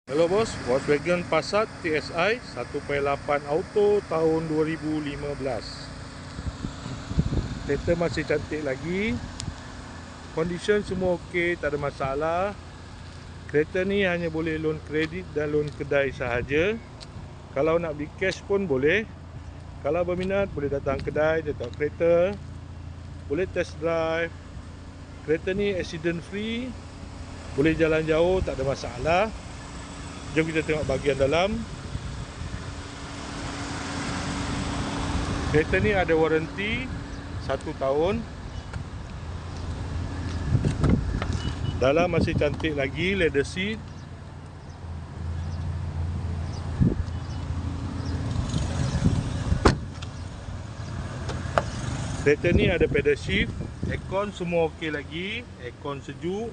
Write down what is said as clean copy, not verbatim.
Hello bos, Volkswagen Passat TSI 1.8 Auto tahun 2015. Kereta masih cantik lagi. Condition semua okey, tak ada masalah. Kereta ni hanya boleh loan kredit dan loan kedai sahaja. Kalau nak beli cash pun boleh. Kalau berminat boleh datang kedai, tengok kereta. Boleh test drive. Kereta ni accident free. Boleh jalan jauh, tak ada masalah. Jom kita tengok bahagian dalam. Kereta ni ada waranti 1 tahun. Dalam masih cantik lagi, leather seat. Kereta ni ada pedal shift. Aircon semua okey lagi. Aircon sejuk.